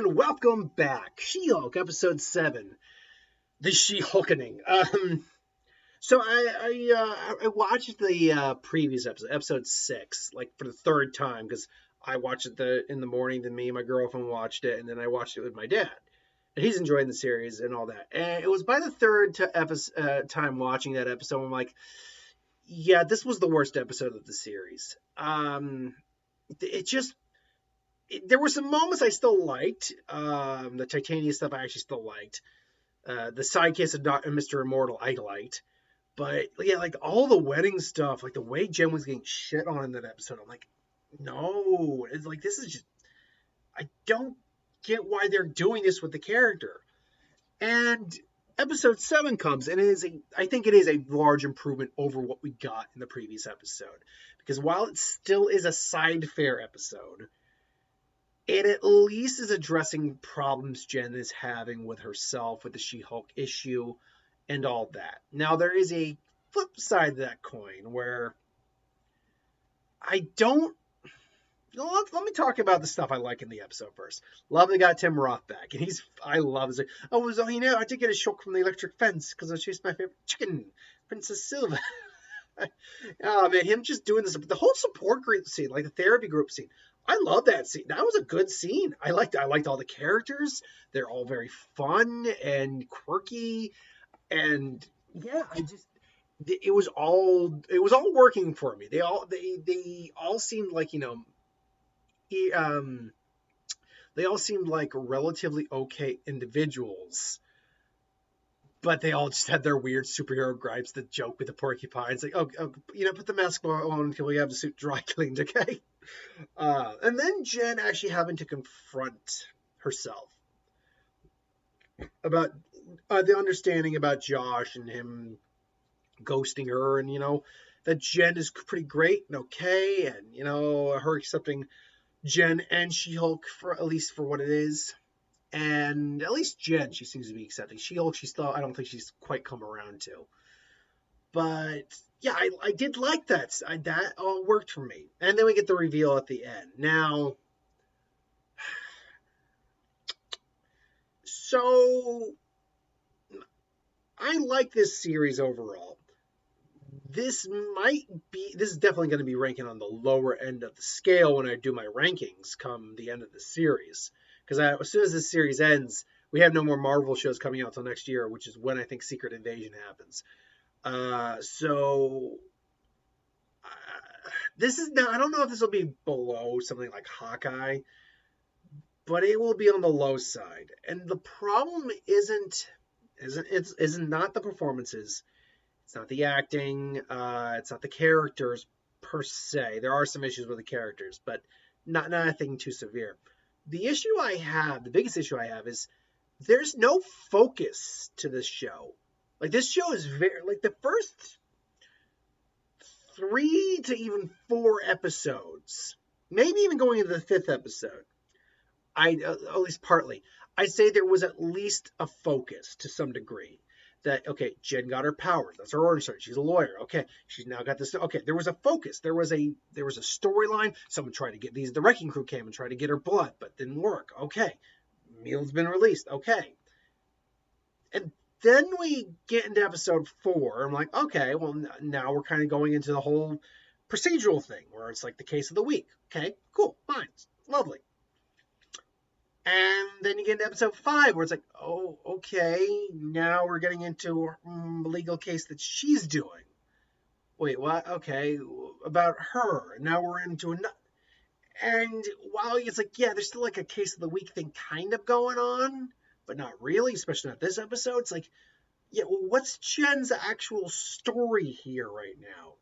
and welcome back. She-Hulk, episode 7, the She-Hulkening. I watched the previous episode 6, like for the third time, because I watched it in the morning, then me and my girlfriend watched it, and then I watched it with my dad. And he's enjoying the series and all that. And it was by the third time watching that episode, I'm like, yeah, this was the worst episode of the series. It just there were some moments I still liked. The Titania stuff I actually still liked. The sidekicks of Mr. Immortal I liked. But yeah, like all the wedding stuff, like the way Jen was getting shit on in that episode, I'm like, no, it's like this is just I don't get why they're doing this with the character. And episode 7 comes, and I think it is a large improvement over what we got in the previous episode. Because while it still is a side fair episode, it at least is addressing problems Jen is having with herself, with the She-Hulk issue, and all that. Now, there is a flip side of that coin where I don't. Let me talk about the stuff I like in the episode first. Love they got Tim Roth back, and I love it. I did get a shock from the electric fence because I chased my favorite chicken, Princess Silva. Oh man, him just doing this, the whole support group scene, like the therapy group scene. I love that scene. That was a good scene. I liked all the characters. They're all very fun and quirky, and yeah, it was all working for me. They all seemed like um, they all seemed like relatively okay individuals, but they all just had their weird superhero gripes. The joke with the porcupines, like, put the mask on until we have the suit dry cleaned, okay? And then Jen actually having to confront herself about the understanding about Josh and him ghosting her, and that Jen is pretty great and okay, and her accepting Jen and She-Hulk for at least for what it is. And at least Jen, she seems to be accepting. She-Hulk, I don't think she's quite come around to. But yeah, I did like that. That all worked for me. And then we get the reveal at the end. Now, so I like this series overall. This is definitely going to be ranking on the lower end of the scale when I do my rankings come the end of the series. Because as soon as this series ends, we have no more Marvel shows coming out till next year, which is when I think Secret Invasion happens. This is now, I don't know if this will be below something like Hawkeye, but it will be on the low side. And the problem isn't not the performances. It's not the acting. It's not the characters per se. There are some issues with the characters, but nothing too severe. The biggest issue I have is there's no focus to this show. Like, this show is the first 3 to even 4 episodes, maybe even going into the 5th episode, at least partly, I'd say there was at least a focus to some degree. That, okay, Jen got her powers. That's her origin story. She's a lawyer. Okay, she's now got this. Okay, there was a focus. There was a storyline. Someone tried to get the Wrecking Crew came and tried to get her blood, but didn't work. Okay, Meal's been released. Okay, and then we get into episode 4. I'm like, okay, well now we're kind of going into the whole procedural thing where it's like the case of the week. Okay, cool, fine, lovely. And then you get into episode 5 where it's like, oh, okay, now we're getting into a legal case that she's doing. Wait, what? Okay, about her. Now we're into another. And while it's like, yeah, there's still like a case of the week thing kind of going on, but not really, especially not this episode. It's like, yeah, well, what's Jen's actual story here right now?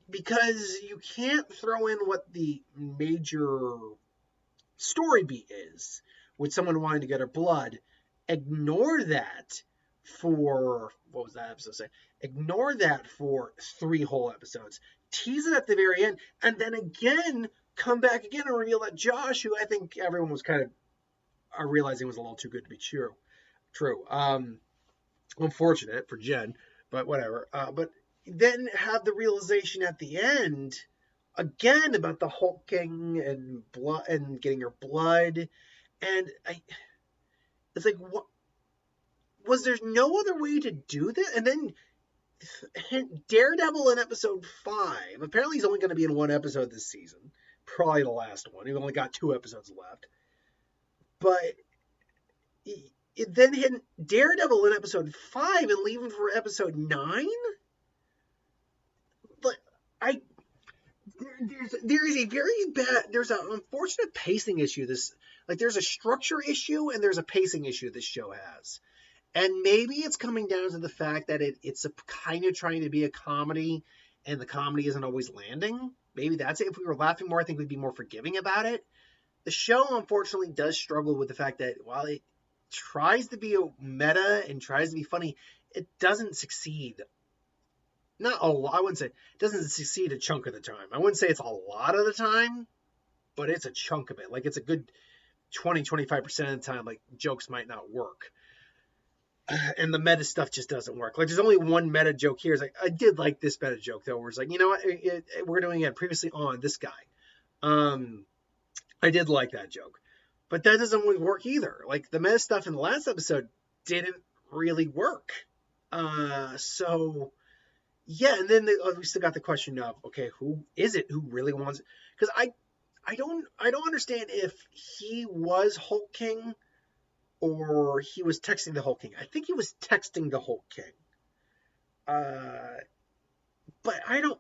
Because you can't throw in what the major story beat is with someone wanting to get her blood. Ignore that for what was that episode say? Ignore that for 3 whole episodes. Tease it at the very end, and then again come back again and reveal that Josh, who I think everyone was kind of realizing was a little too good to be true. Unfortunate for Jen, but whatever. But then have the realization at the end again about the hulking and blood and getting her blood, And it's like, what was there no other way to do this? And then Daredevil in episode 5. Apparently, he's only going to be in one episode this season. Probably the last one. He's only got 2 episodes left. But then hitting Daredevil in episode 5 and leaving for episode 9. But there is a very bad. There's an unfortunate pacing issue. There's a structure issue and there's a pacing issue this show has. And maybe it's coming down to the fact that it's a kind of trying to be a comedy, and the comedy isn't always landing. Maybe that's it. If we were laughing more, I think we'd be more forgiving about it. The show, unfortunately, does struggle with the fact that while it tries to be a meta and tries to be funny, it doesn't succeed. Not a lot. I wouldn't say it doesn't succeed a chunk of the time. I wouldn't say it's a lot of the time, but it's a chunk of it. Like, it's a good 20-25% of the time, like, jokes might not work. And the meta stuff just doesn't work. Like, there's only one meta joke here. It's like, I did like this meta joke, though, where it's like, you know what? We're doing it previously on this guy. I did like that joke. But that doesn't really work either. Like, the meta stuff in the last episode didn't really work. So, yeah, and then we still got the question of, okay, who is it who really wants it? Because I don't understand if he was Hulk King or he was texting the Hulk King. I think he was texting the Hulk King. But I don't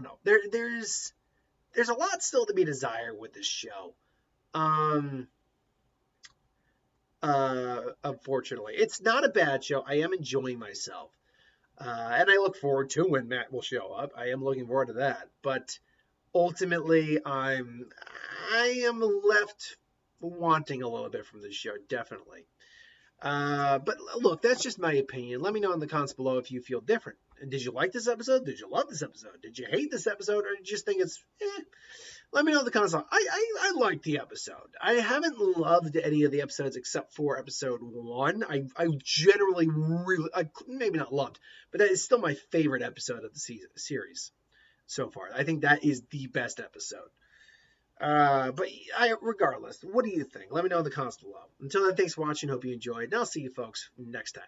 know. There's a lot still to be desired with this show. Unfortunately, it's not a bad show. I am enjoying myself. And I look forward to when Matt will show up. I am looking forward to that. But ultimately, I am left wanting a little bit from this show, definitely. But look, that's just my opinion. Let me know in the comments below if you feel different. And did you like this episode? Did you love this episode? Did you hate this episode? Or did you just think it's Let me know in the comments below. I liked the episode. I haven't loved any of the episodes except for episode 1. I generally really, maybe not loved, but that is still my favorite episode of the series so far. I think that is the best episode. But regardless, what do you think? Let me know in the comments below. Until then, thanks for watching. Hope you enjoyed. And I'll see you folks next time.